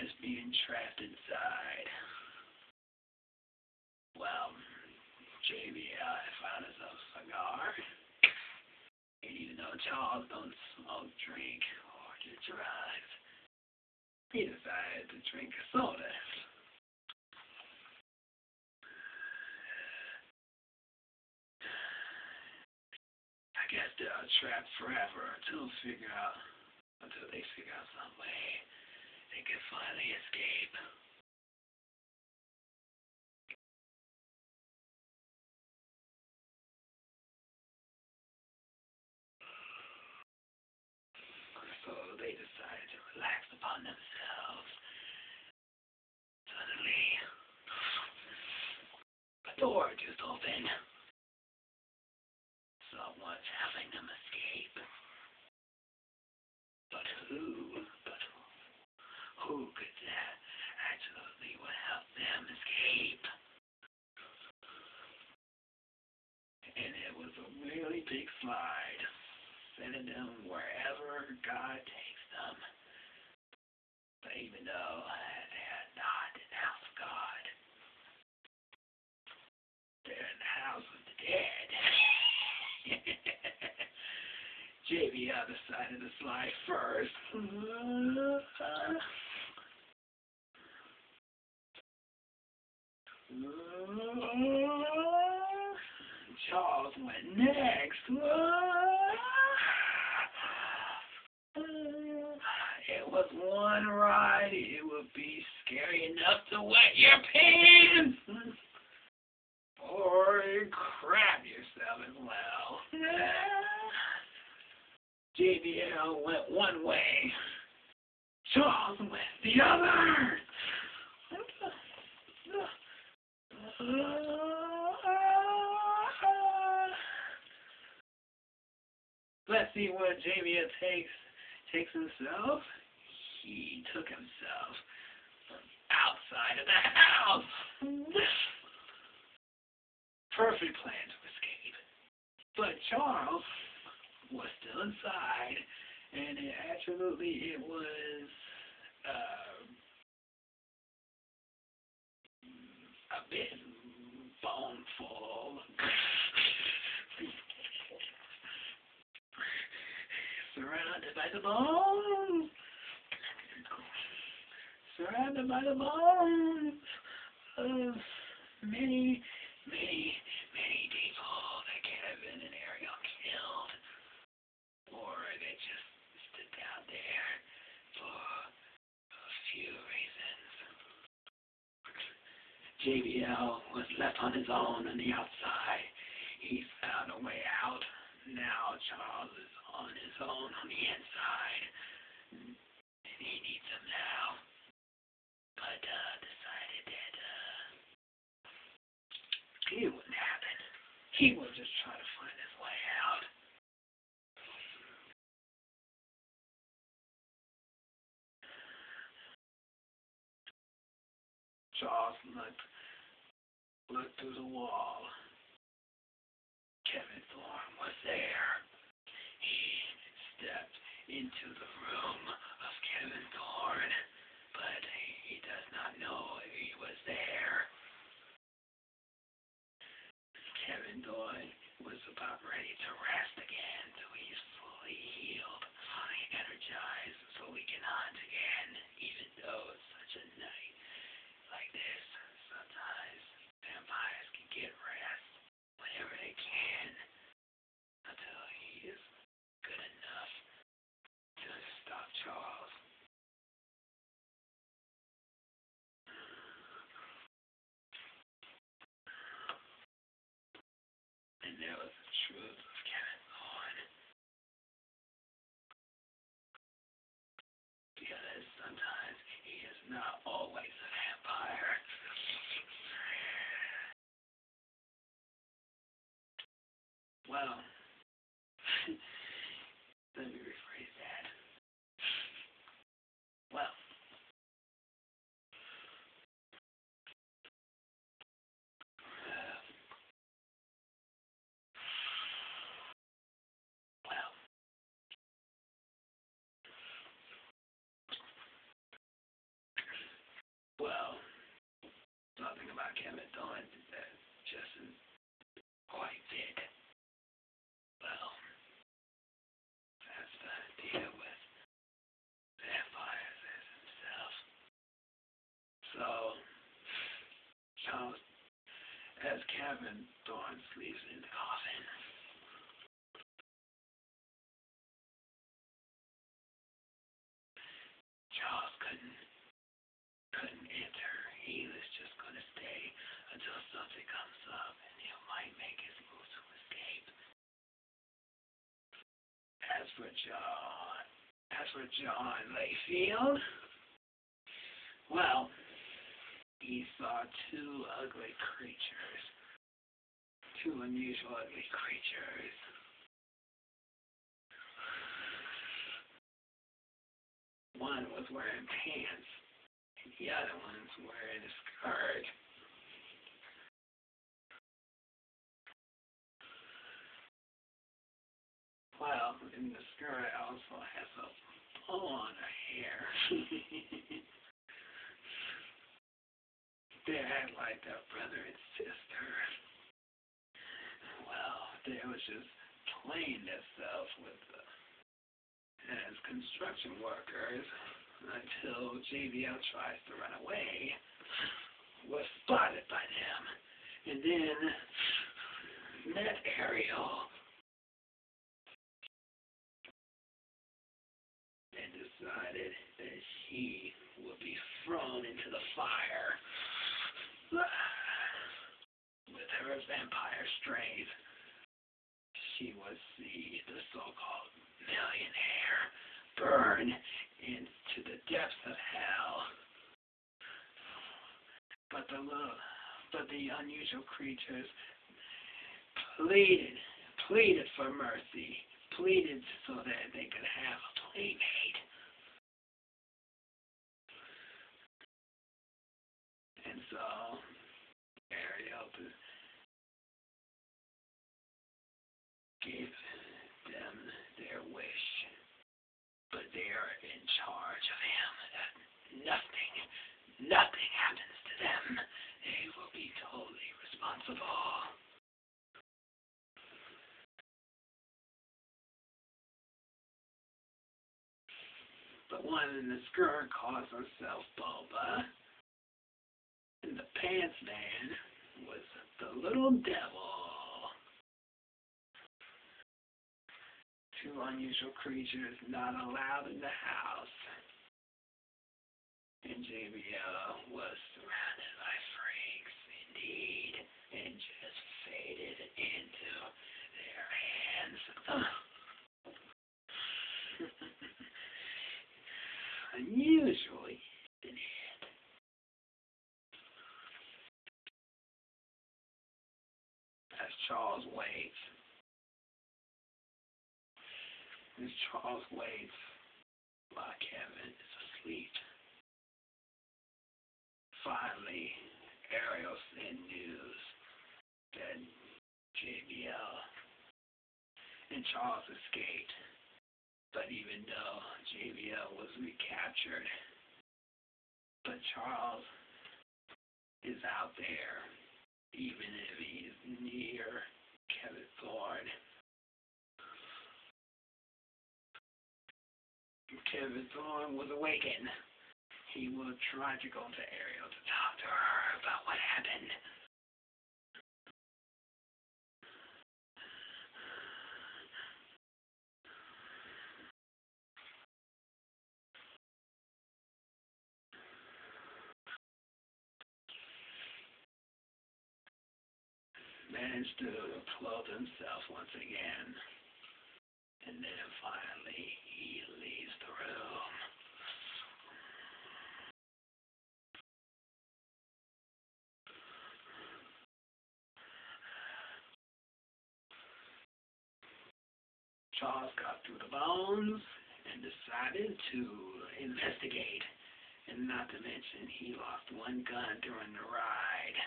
as being trapped inside. Well, JBL had found himself a cigar, and even though Charles don't smoke, drink, or do drugs, he decided to drink a soda. I guess they're trapped forever until they figure out some way they can finally escape. So they decided to relax upon themselves. Suddenly, a door just opened. Someone's helping them escape. But who? Who could that actually would help them escape? And it was a really big slide, sending them wherever God takes them. But even though they had not denounced God, they're in the house of the dead. JBL decided to slide first. Charles went next. It was one ride. It would be scary enough to wet your pants. Or crap yourself as well. JBL went one way. Charles went the other. Let's see what JBL takes himself. He took himself from outside of the house. Perfect plan to escape. But Charles was still inside, and it was a bit boneful. Surrounded by the bones. Surrounded by the bones of many people that Kevin and Ariel killed. Or they just stood down there for a few reasons. JBL was left on his own on the outside. He found a way out. Now Charles is on his own on the inside. And he needs him now. But decided that it wouldn't happen. He was just trying to find his way out. Charles looked through the wall. Kevin Thorne was there. He stepped into the room of Kevin Thorne, but he does not know if he was there. Kevin Thorne was about ready to rest again, so he's fully healed, fully energized, so we can hunt again, even though it's such a night like this. Sometimes vampires can get rest whenever they can, until he is good enough to stop Charles. And there was the truth of Kevin Thorne. Because sometimes he is not always a vampire. Well, let me rephrase that. Well, Kevin Thorne sleeps in the coffin. Charles couldn't enter. He was just gonna stay until something comes up and he might make his move to escape. As for John Layfield, well, he saw two unusual ugly creatures. One was wearing pants, and the other one's wearing a skirt. Well, in the skirt also has a bow on her hair. They act like they're brother and sister. Well, they was just playing themselves as construction workers until JBL tries to run away, was spotted by them, and then met Ariel and decided that she would be thrown into the fire with her vampire strength. She would see the so-called millionaire burn into the depths of hell. But the unusual creatures pleaded for mercy, pleaded so that they could have a playmate. And so Ariel gave them their wish, but they are in charge of him. Nothing happens to them. They will be totally responsible. The one in the skirt calls herself Boba, and the pants man was the little devil. Two unusual creatures not allowed in the house. And JBL was surrounded by freaks, indeed, and just faded into their hands. Unusually, it hit. As Charles waits while Kevin is asleep. Finally, Ariel sent news that JBL and Charles escaped. But even though JBL was recaptured, but Charles is out there, even if he's near Kevin Thorne. Kevin Thorne was awakened. He will try to go to Ariel to talk to her about what happened. Managed to clothe himself once again. And then finally, he leaves the room. Charles got through the bones and decided to investigate. And not to mention, he lost one gun during the ride.